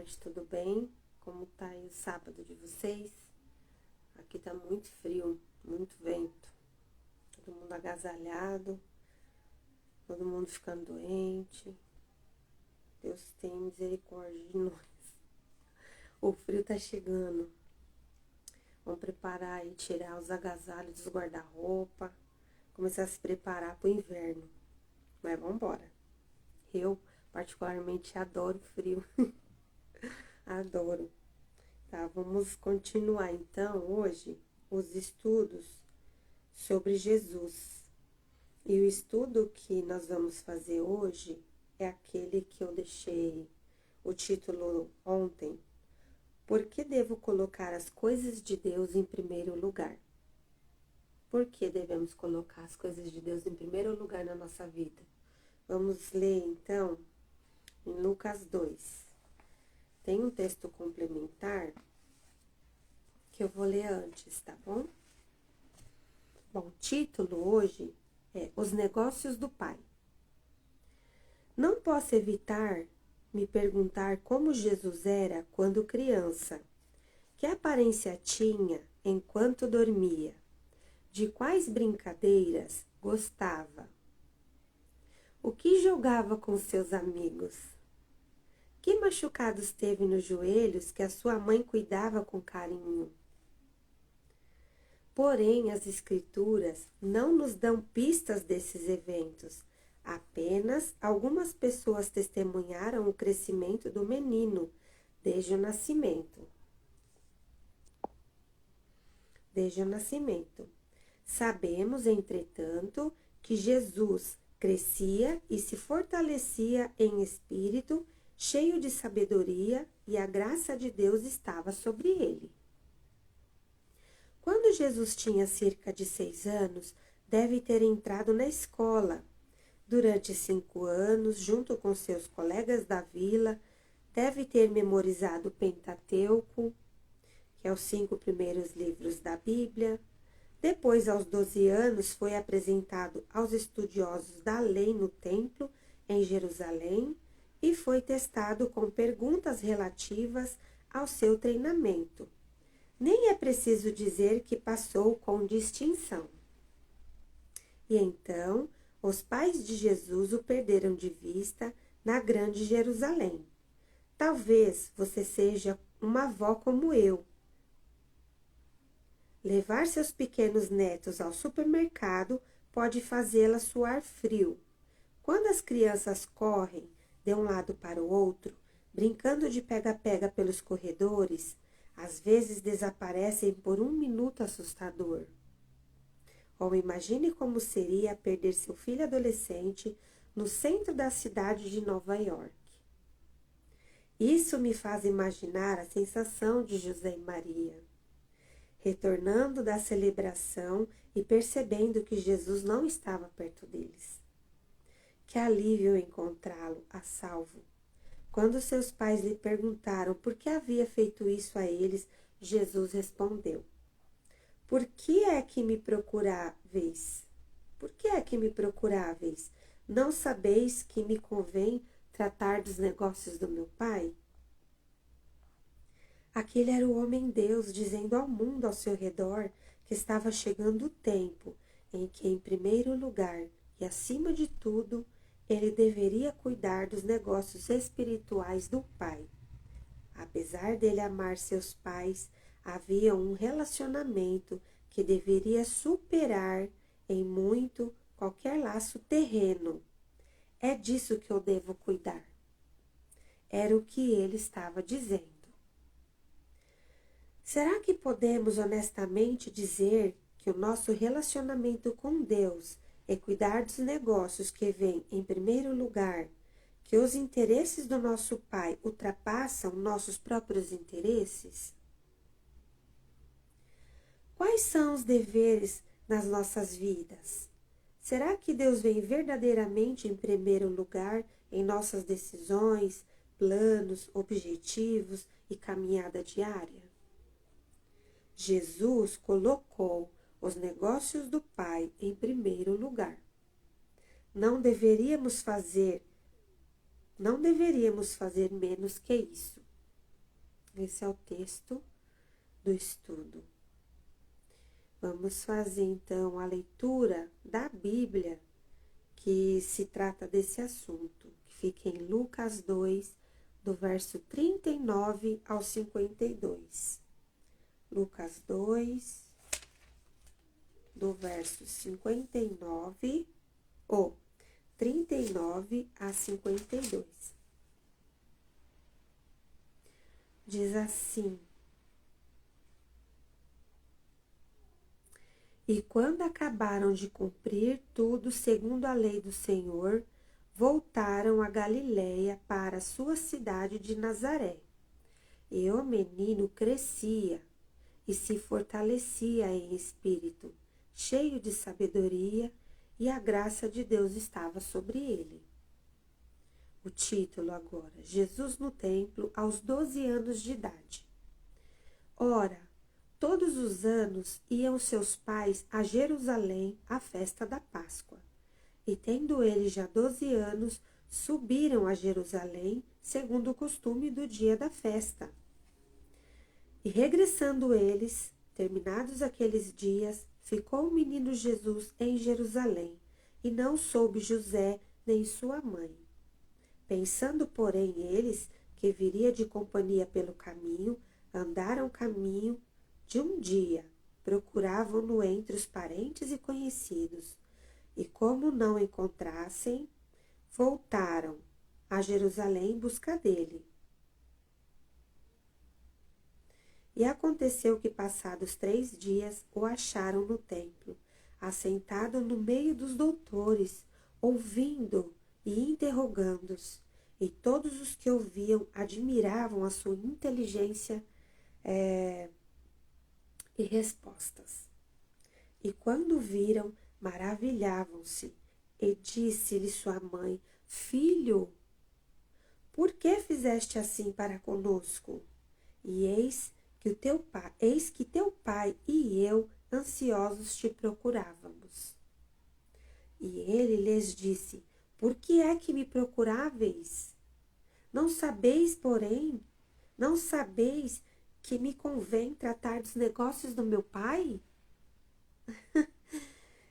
tarde, tudo bem? Como tá aí o sábado de vocês? Aqui tá muito frio, muito vento. Todo mundo agasalhado, todo mundo ficando doente. Deus tem misericórdia de nós. O frio tá chegando. Vamos preparar e tirar os agasalhos dos guarda-roupa. Começar a se preparar pro inverno. Mas vamos embora. Eu, particularmente, adoro frio. Adoro. Tá, vamos continuar então hoje os estudos sobre Jesus. E o estudo que nós vamos fazer hoje é aquele que eu deixei o título ontem. Por que devo colocar as coisas de Deus em primeiro lugar? Por que devemos colocar as coisas de Deus em primeiro lugar na nossa vida? Vamos ler então em Lucas 2. Tem um texto complementar que eu vou ler antes, tá bom? Bom, o título hoje é Os Negócios do Pai. Não posso evitar me perguntar como Jesus era quando criança. Que aparência tinha enquanto dormia? De quais brincadeiras gostava? O que jogava com seus amigos? Que machucados teve nos joelhos que a sua mãe cuidava com carinho? Porém, as Escrituras não nos dão pistas desses eventos. Apenas algumas pessoas testemunharam o crescimento do menino desde o nascimento. Sabemos, entretanto, que Jesus crescia e se fortalecia em espírito, cheio de sabedoria, e a graça de Deus estava sobre ele. Quando Jesus tinha cerca de 6 anos, deve ter entrado na escola. Durante 5 anos, junto com seus colegas da vila, deve ter memorizado o Pentateuco, que é os 5 primeiros livros da Bíblia. Depois, aos 12 anos, foi apresentado aos estudiosos da lei no templo, em Jerusalém, e foi testado com perguntas relativas ao seu treinamento. Nem é preciso dizer que passou com distinção. E então, os pais de Jesus o perderam de vista na grande Jerusalém. Talvez você seja uma avó como eu. Levar seus pequenos netos ao supermercado pode fazê-la suar frio. Quando as crianças correm de um lado para o outro, brincando de pega-pega pelos corredores, às vezes desaparecem por um minuto assustador. Ou imagine como seria perder seu filho adolescente no centro da cidade de Nova York. Isso me faz imaginar a sensação de José e Maria, retornando da celebração e percebendo que Jesus não estava perto deles. Que alívio encontrá-lo a salvo. Quando seus pais lhe perguntaram por que havia feito isso a eles, Jesus respondeu: Por que é que me procuráveis? Por que é que me procuráveis? Não sabeis que me convém tratar dos negócios do meu Pai? Aquele era o homem-deus dizendo ao mundo ao seu redor que estava chegando o tempo em que, em primeiro lugar e acima de tudo, ele deveria cuidar dos negócios espirituais do Pai. Apesar dele amar seus pais, havia um relacionamento que deveria superar em muito qualquer laço terreno. É disso que eu devo cuidar. Era o que ele estava dizendo. Será que podemos honestamente dizer que o nosso relacionamento com Deus é cuidar dos negócios que vêm em primeiro lugar, que os interesses do nosso Pai ultrapassam nossos próprios interesses? Quais são os deveres nas nossas vidas? Será que Deus vem verdadeiramente em primeiro lugar em nossas decisões, planos, objetivos e caminhada diária? Jesus colocou os negócios do Pai em primeiro lugar. Não deveríamos fazer menos que isso. Esse é o texto do estudo. Vamos fazer então a leitura da Bíblia que se trata desse assunto, que fica em Lucas 2, do verso 39 ao 52. Lucas 2, do verso 59, ou 39 a 52. Diz assim: E quando acabaram de cumprir tudo segundo a lei do Senhor, voltaram a Galiléia para a sua cidade de Nazaré. E o menino crescia e se fortalecia em espírito, cheio de sabedoria, e a graça de Deus estava sobre ele. O título agora: Jesus no templo aos 12 anos de idade. Ora, todos os anos iam seus pais a Jerusalém à festa da Páscoa. E tendo eles já 12 anos, subiram a Jerusalém, segundo o costume do dia da festa. E regressando eles, terminados aqueles dias, ficou o menino Jesus em Jerusalém, e não soube José nem sua mãe. Pensando, porém, eles que viria de companhia pelo caminho, andaram caminho de um dia, procuravam-no entre os parentes e conhecidos, e como não encontrassem, voltaram a Jerusalém em busca dele. E aconteceu que, passados 3 dias, o acharam no templo, assentado no meio dos doutores, ouvindo e interrogando-os. E todos os que ouviam admiravam a sua inteligência e respostas. E quando viram, maravilhavam-se. E disse-lhe sua mãe: Filho, por que fizeste assim para conosco? E eis que teu pai e eu, ansiosos, te procurávamos. E ele lhes disse: Por que é que me procuráveis? Não sabeis, porém, não sabeis que me convém tratar dos negócios do meu pai?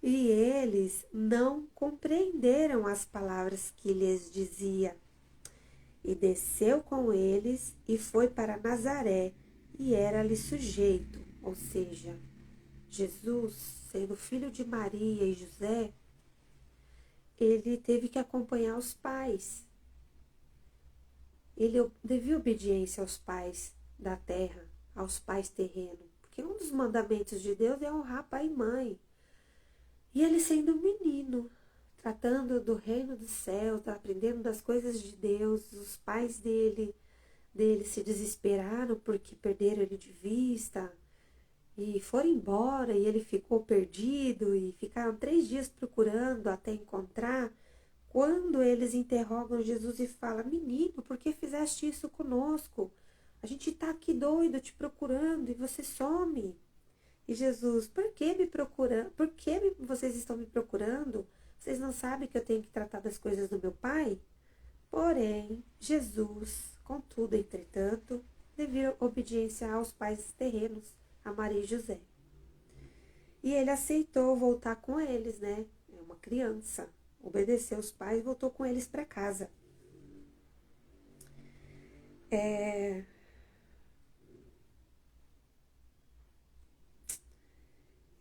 E eles não compreenderam as palavras que lhes dizia. E desceu com eles e foi para Nazaré, e era-lhe sujeito, ou seja, Jesus, sendo filho de Maria e José, ele teve que acompanhar os pais. Ele devia obediência aos pais da terra, aos pais terrenos, porque um dos mandamentos de Deus é honrar pai e mãe. E ele sendo um menino, tratando do reino do céu, tá aprendendo das coisas de Deus, os pais dele se desesperaram porque perderam ele de vista e foram embora, e ele ficou perdido e ficaram 3 dias procurando até encontrar. Quando eles interrogam Jesus e falam: Menino, por que fizeste isso conosco? A gente está aqui doido te procurando e você some. E Jesus: Por que me procurando? Por que vocês estão me procurando? Vocês não sabem que eu tenho que tratar das coisas do meu pai? Porém, Jesus, contudo, entretanto, devia obediência aos pais terrenos, a Maria e José. E ele aceitou voltar com eles, né? É uma criança. Obedeceu os pais e voltou com eles para casa.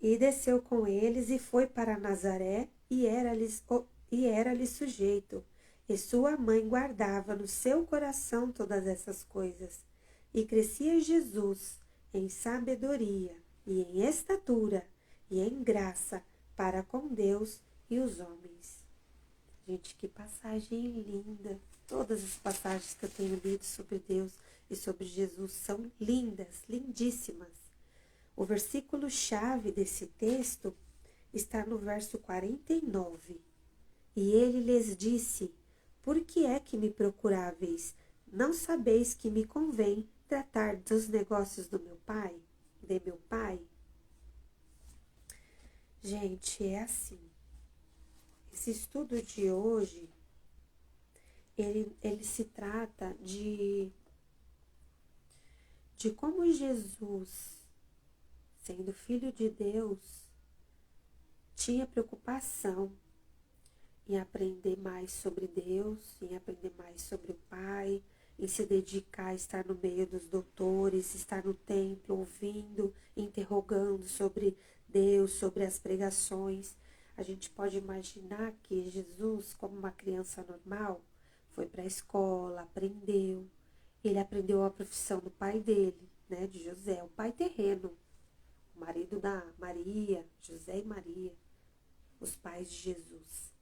E desceu com eles e foi para Nazaré, e era-lhe sujeito. E sua mãe guardava no seu coração todas essas coisas. E crescia Jesus em sabedoria, e em estatura, e em graça para com Deus e os homens. Gente, que passagem linda! Todas as passagens que eu tenho lido sobre Deus e sobre Jesus são lindas, lindíssimas. O versículo-chave desse texto está no verso 49. E ele lhes disse: Por que é que me procuráveis? Não sabeis que me convém tratar dos negócios do meu pai? De meu pai? Gente, é assim. Esse estudo de hoje, ele se trata de de como Jesus, sendo Filho de Deus, tinha preocupação em aprender mais sobre Deus, em aprender mais sobre o Pai, em se dedicar a estar no meio dos doutores, estar no templo, ouvindo, interrogando sobre Deus, sobre as pregações. A gente pode imaginar que Jesus, como uma criança normal, foi para a escola, aprendeu. Ele aprendeu a profissão do pai dele, né, de José, o pai terreno, o marido da Maria, José e Maria, os pais de Jesus.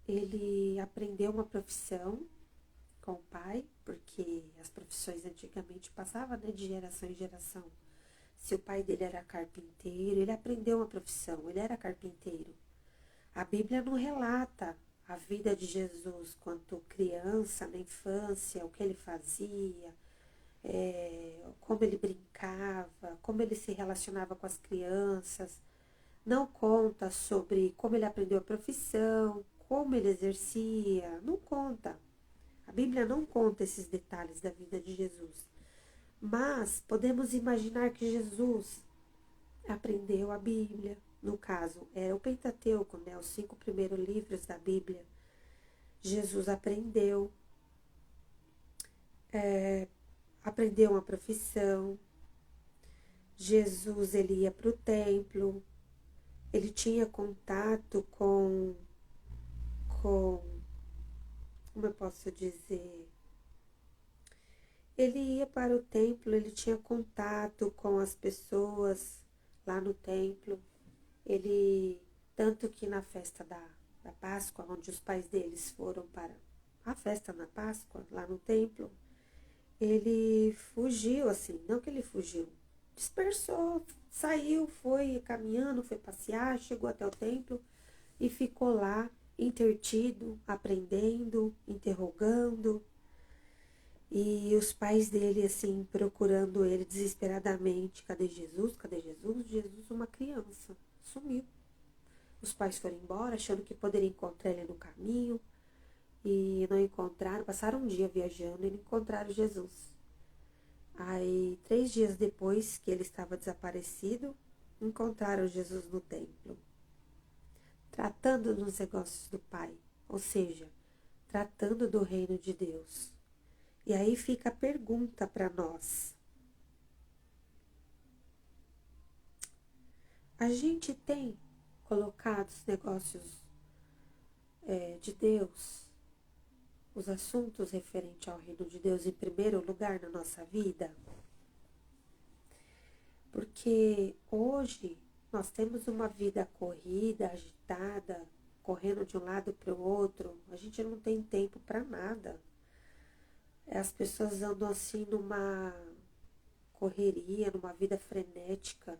Ele aprendeu uma profissão com o pai, porque as profissões antigamente passavam, né, de geração em geração. Se o pai dele era carpinteiro, ele aprendeu uma profissão, ele era carpinteiro. A Bíblia não relata a vida de Jesus quanto criança, na infância, o que ele fazia, como ele brincava, como ele se relacionava com as crianças. Não conta sobre como ele aprendeu a profissão, como ele exercia, não conta. A Bíblia não conta esses detalhes da vida de Jesus. Mas podemos imaginar que Jesus aprendeu a Bíblia. No caso, era o Pentateuco, né, os 5 primeiros livros da Bíblia. Jesus aprendeu uma profissão. Jesus, ele ia para o templo. Ele tinha contato com, como eu posso dizer, ele ia para o templo, ele tinha contato com as pessoas lá no templo. Ele, tanto que na festa da Páscoa, onde os pais deles foram para a festa na Páscoa, lá no templo, ele fugiu, assim, não que ele fugiu, dispersou, saiu, foi caminhando, foi passear, chegou até o templo e ficou lá, intertido, aprendendo, interrogando. E os pais dele, assim, procurando ele desesperadamente. Cadê Jesus? Cadê Jesus? Jesus, uma criança, sumiu. Os pais foram embora, achando que poderiam encontrar ele no caminho. E não encontraram, passaram um dia viajando e não encontraram Jesus. Aí, 3 dias depois que ele estava desaparecido, encontraram Jesus no templo, tratando dos negócios do Pai, ou seja, tratando do reino de Deus. E aí fica a pergunta para nós. A gente tem colocado os negócios de Deus, os assuntos referentes ao reino de Deus em primeiro lugar na nossa vida? Porque hoje nós temos uma vida corrida, agitada, correndo de um lado para o outro, a gente não tem tempo para nada. As pessoas andam assim numa correria, numa vida frenética,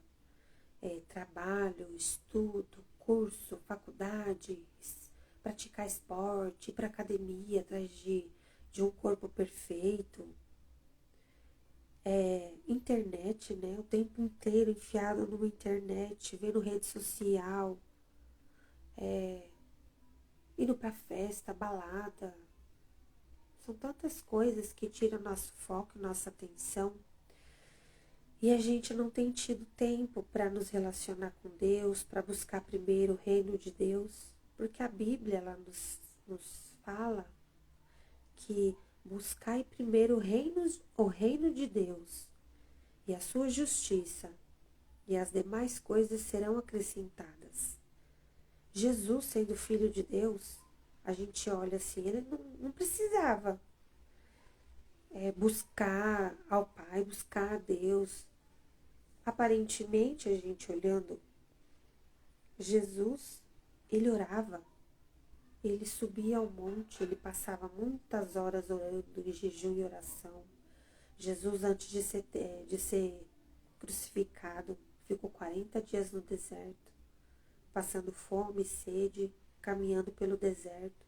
trabalho, estudo, curso, faculdade, praticar esporte, ir para academia atrás de um corpo perfeito. Internet, né? O tempo inteiro enfiado numa internet, vendo rede social, indo pra festa, balada. São tantas coisas que tiram nosso foco, nossa atenção. E a gente não tem tido tempo para nos relacionar com Deus, para buscar primeiro o reino de Deus. Porque a Bíblia ela nos fala que buscai primeiro o reino de Deus e a sua justiça, e as demais coisas serão acrescentadas. Jesus, sendo Filho de Deus, a gente olha assim, ele não precisava buscar ao Pai, buscar a Deus. Aparentemente, a gente olhando, Jesus, ele orava, ele subia ao monte, ele passava muitas horas orando em jejum e oração. Jesus, antes de ser crucificado, ficou 40 dias no deserto, passando fome e sede, caminhando pelo deserto,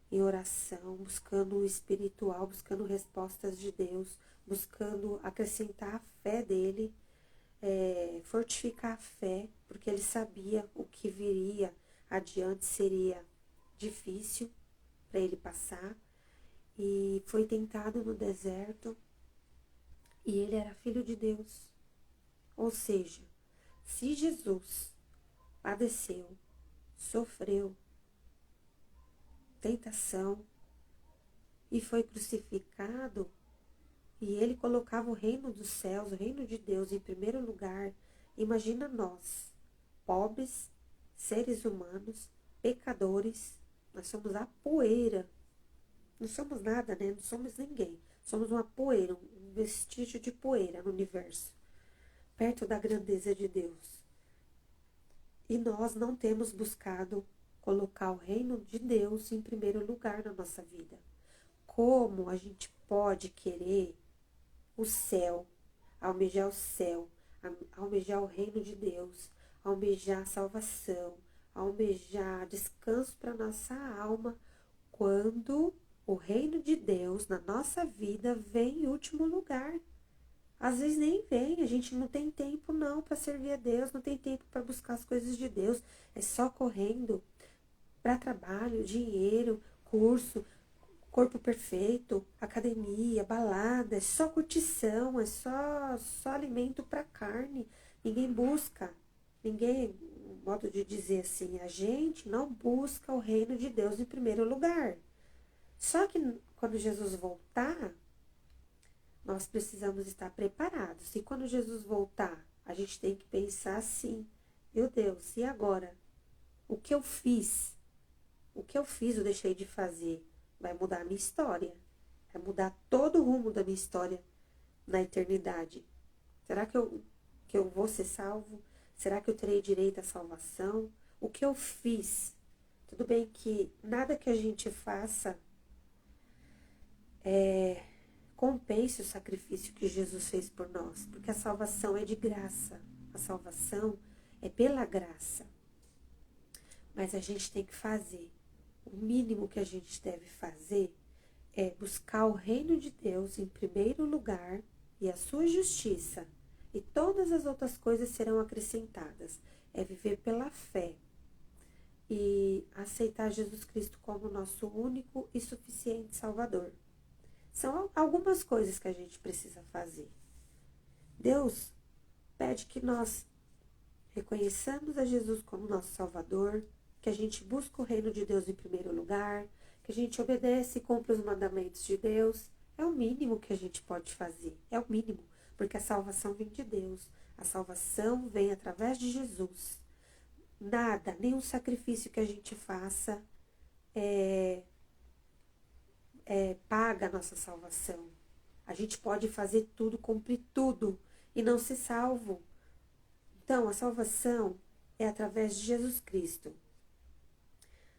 em oração, buscando o espiritual, buscando respostas de Deus, buscando acrescentar a fé dele, fortificar a fé, porque ele sabia o que viria adiante seria difícil para ele passar. e foi tentado no deserto, e ele era filho de Deus. Ou seja, se Jesus padeceu, sofreu tentação e foi crucificado, e ele colocava o reino dos céus, o reino de Deus em primeiro lugar, imagina nós, pobres, seres humanos, pecadores, nós somos a poeira, não somos nada, né? Não somos ninguém, somos uma poeira, um vestígio de poeira no universo, perto da grandeza de Deus. E nós não temos buscado colocar o reino de Deus em primeiro lugar na nossa vida. Como a gente pode querer o céu, almejar o reino de Deus, almejar a salvação, almejar descanso para nossa alma, quando o reino de Deus na nossa vida vem em último lugar? Às vezes nem vem, a gente não tem tempo não para servir a Deus, não tem tempo para buscar as coisas de Deus, é só correndo para trabalho, dinheiro, curso, corpo perfeito, academia, balada, é só curtição, é só alimento para carne. Ninguém busca, modo de dizer assim, a gente não busca o reino de Deus em primeiro lugar. Só que quando Jesus voltar, nós precisamos estar preparados. E quando Jesus voltar, a gente tem que pensar assim, meu Deus, e agora? O que eu fiz? O que eu fiz, eu deixei de fazer? Vai mudar a minha história. Vai mudar todo o rumo da minha história na eternidade. Será que eu vou ser salvo? Será que eu terei direito à salvação? O que eu fiz? Tudo bem que nada que a gente faça compense o sacrifício que Jesus fez por nós, porque a salvação é de graça. A salvação é pela graça. Mas a gente tem que fazer. O mínimo que a gente deve fazer é buscar o reino de Deus em primeiro lugar e a sua justiça, e todas as outras coisas serão acrescentadas. É viver pela fé e aceitar Jesus Cristo como nosso único e suficiente Salvador. São algumas coisas que a gente precisa fazer. Deus pede que nós reconheçamos a Jesus como nosso Salvador, que a gente busque o reino de Deus em primeiro lugar, que a gente obedece e cumpra os mandamentos de Deus. É o mínimo que a gente pode fazer, é o mínimo, porque a salvação vem de Deus, a salvação vem através de Jesus. Nada, nenhum sacrifício que a gente faça paga a nossa salvação. A gente pode fazer tudo, cumprir tudo e não ser salvo. Então, a salvação é através de Jesus Cristo.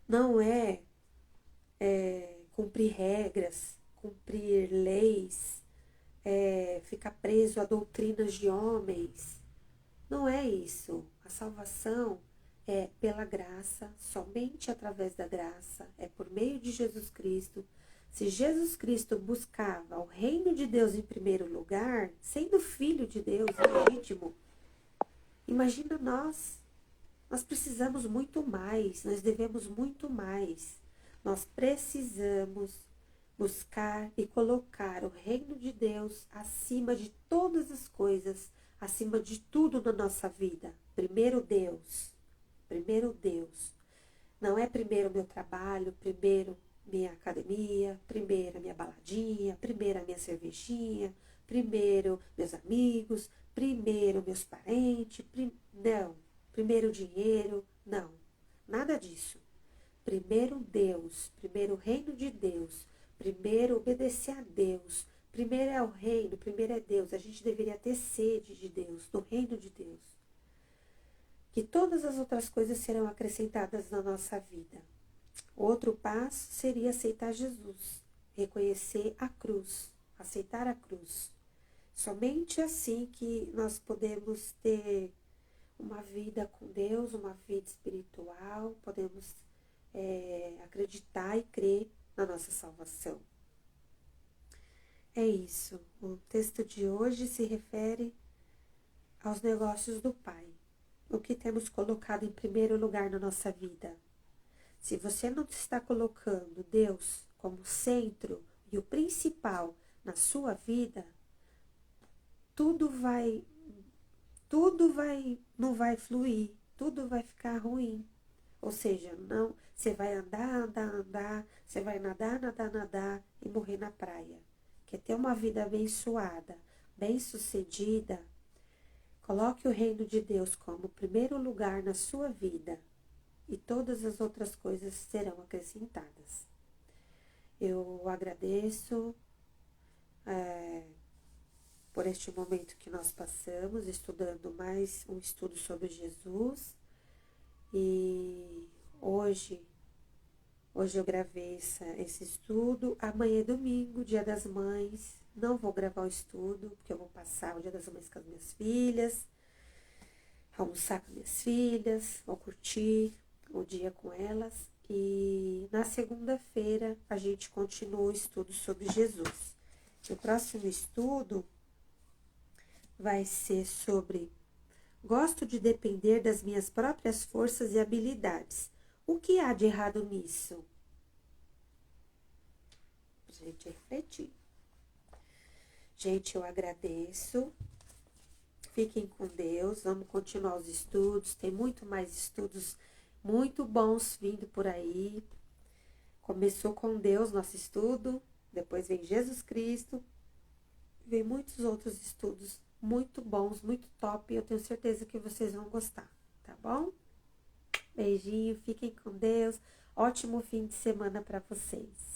Não é cumprir regras, cumprir leis, ficar preso a doutrinas de homens. Não é isso. A salvação é pela graça, somente através da graça, é por meio de Jesus Cristo. Se Jesus Cristo buscava o reino de Deus em primeiro lugar, sendo filho de Deus, legítimo, imagina nós. Nós precisamos muito mais, nós devemos muito mais. Nós precisamos buscar e colocar o reino de Deus acima de todas as coisas, acima de tudo na nossa vida. Primeiro Deus. Primeiro Deus. Não é primeiro meu trabalho, primeiro minha academia, primeiro minha baladinha, primeiro a minha cervejinha, primeiro meus amigos, primeiro meus parentes, não. Primeiro dinheiro, não. Nada disso. Primeiro Deus, primeiro o reino de Deus, primeiro obedecer a Deus, primeiro é o reino, primeiro é Deus. A gente deveria ter sede de Deus, do reino de Deus. Que todas as outras coisas serão acrescentadas na nossa vida. Outro passo seria aceitar Jesus, reconhecer a cruz, aceitar a cruz. Somente assim que nós podemos ter uma vida com Deus, uma vida espiritual, podemos acreditar e crer na nossa salvação. É isso. O texto de hoje se refere aos negócios do Pai. O que temos colocado em primeiro lugar na nossa vida. Se você não está colocando Deus como centro e principal na sua vida, não vai fluir, tudo vai ficar ruim. Ou seja, não, você vai andar, você vai nadar e morrer na praia. Quer ter uma vida abençoada, bem-sucedida? Coloque o reino de Deus como primeiro lugar na sua vida e todas as outras coisas serão acrescentadas. Eu agradeço por este momento que nós passamos, estudando mais um estudo sobre Jesus. E hoje eu gravei esse estudo. Amanhã é domingo, Dia das Mães. Não vou gravar o estudo, porque eu vou passar o Dia das Mães com as minhas filhas, almoçar com minhas filhas, vou curtir o dia com elas. E na segunda-feira a gente continua o estudo sobre Jesus. O próximo estudo vai ser sobre: gosto de depender das minhas próprias forças e habilidades. O que há de errado nisso? Pra gente refletir. Gente, eu agradeço. Fiquem com Deus. Vamos continuar os estudos. Tem muito mais estudos muito bons vindo por aí. Começou com Deus, nosso estudo. Depois vem Jesus Cristo. Vem muitos outros estudos muito bons, muito top. Eu tenho certeza que vocês vão gostar, tá bom? Beijinho, fiquem com Deus. Ótimo fim de semana para vocês.